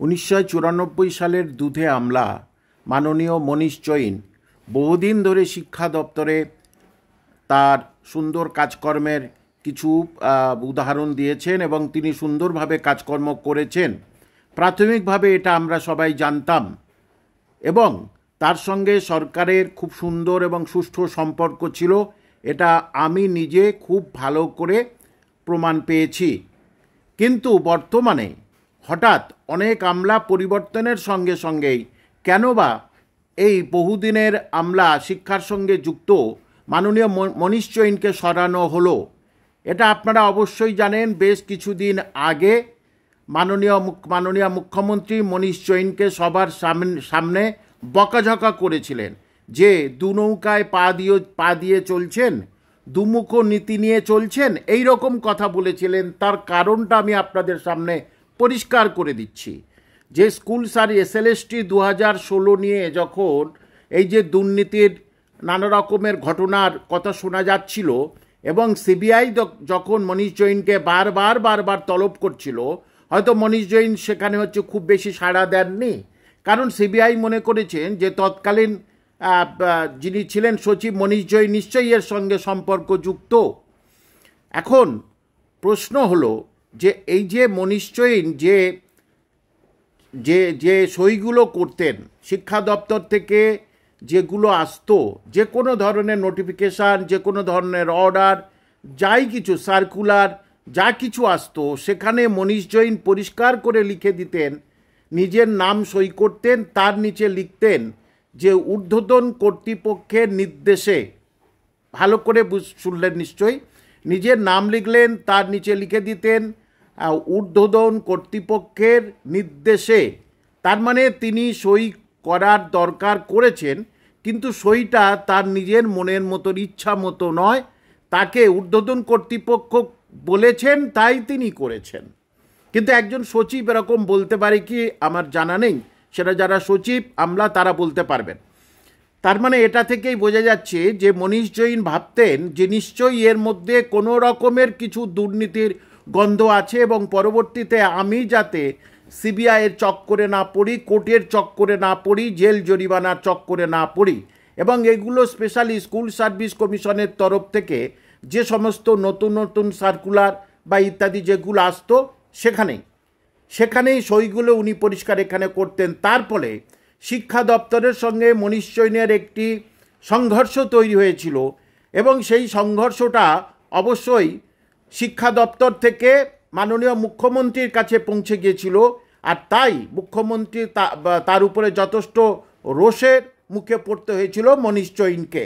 1994 সালের দুধে আমলা মাননীয় মনীষ জৈন বহুদিন ধরে শিক্ষা দপ্তরে তার সুন্দর কাজকর্মের কিছু উদাহরণ দিয়েছেন এবং তিনি সুন্দরভাবে কাজকর্ম করেছেন। প্রাথমিকভাবে এটা আমরা সবাই জানতাম এবং তার সঙ্গে সরকারের খুব সুন্দর এবং সুষ্ঠু সম্পর্ক ছিল, এটা আমি নিজে খুব ভালো করে প্রমাণ পেয়েছি। কিন্তু বর্তমানে হঠাৎ অনেক আমলা পরিবর্তনের সঙ্গে সঙ্গেই কেন বা এই বহুদিনের আমলা শিক্ষার সঙ্গে যুক্ত মাননীয় মনীষ জৈনকে সরানো হলো। এটা আপনারা অবশ্যই জানেন, বেশ কিছুদিন আগে মাননীয় মুখ্যমন্ত্রী মনীষ জৈনকে সবার সামনে বকাঝকা করেছিলেন যে দু নৌকায় পা দিয়ে চলছেন, দুমুখো নীতি নিয়ে চলছেন, এই রকম কথা বলেছিলেন। তার কারণটা আমি আপনাদের সামনে পরিষ্কার করে দিচ্ছি যে স্কুল SLST 2016 নিয়ে যখন এই যে দুর্নীতির নানা রকমের ঘটনার কথা শোনা যাচ্ছিল এবং সিবিআই যখন মনীষ জৈনকে বারবার তলব করছিল, হয়তো মনীষ জৈন সেখানে খুব বেশি সাড়া দেননি, কারণ সিবিআই মনে করেছেন যে তৎকালীন যিনি ছিলেন সচিব মনীষ জৈন নিশ্চয়ই এর সঙ্গে সম্পর্কযুক্ত। এখন প্রশ্ন হলো যে এই যে মনীষ জৈন যে সইগুলো করতেন, শিক্ষা দপ্তর থেকে যেগুলো আসতো, যে কোনো ধরনের নোটিফিকেশান, যে কোনো ধরনের অর্ডার, যাই কিছু সার্কুলার যা কিছু আসতো, সেখানে মনীষ জৈন পরিষ্কার করে লিখে দিতেন, নিজের নাম সই করতেন, তার নিচে লিখতেন যে ঊর্ধ্বতন কর্তৃপক্ষের নির্দেশে। ভালো করে শুনলেন নিশ্চয়ই, নিজের নাম লিখলেন, তার নিচে লিখে দিতেন ঊর্ধ্বতন কর্তৃপক্ষের নির্দেশে। তার মানে তিনি সই করার দরকার করেছেন, কিন্তু সইটা তার নিজের মনের মতো ইচ্ছা মতো নয়, তাকে ঊর্ধ্বতন কর্তৃপক্ষ বলেছেন তাই তিনি করেছেন। কিন্তু একজন সচিব এরকম বলতে পারে কি আমার জানা নেই, সেটা যারা সচিব আমলা তারা বলতে পারবেন। তার মানে এটা থেকেই বোঝা যাচ্ছে যে মনীষ জৈন ভাবতেন যে নিশ্চয়ই এর মধ্যে কোনো রকমের কিছু দুর্নীতির গন্ধ আছে এবং পরবর্তীতে আমি যাতে সিবিআইয়ের চক্করে না পড়ি, কোর্টের চক্করে না পড়ি, জেল জরিমানার চক্করে না পড়ি। এবং এগুলো স্পেশালি স্কুল সার্ভিস কমিশনের তরফ থেকে যে সমস্ত নতুন সার্কুলার বা ইত্যাদি যেগুলো আসতো সেখানেই সইগুলো উনি পরিষ্কার এখানে করতেন। তার ফলে শিক্ষা দপ্তরের সঙ্গে মনীষ জৈনের একটি সংঘর্ষ তৈরি হয়েছিল এবং সেই সংঘর্ষটা অবশ্যই শিক্ষা দপ্তর থেকে মাননীয় মুখ্যমন্ত্রীর কাছে পৌঁছে গিয়েছিল। আর তাই মুখ্যমন্ত্রী তার উপরে যথেষ্ট রোষের মুখে পড়তে হয়েছিল মনীষ জৈনকে।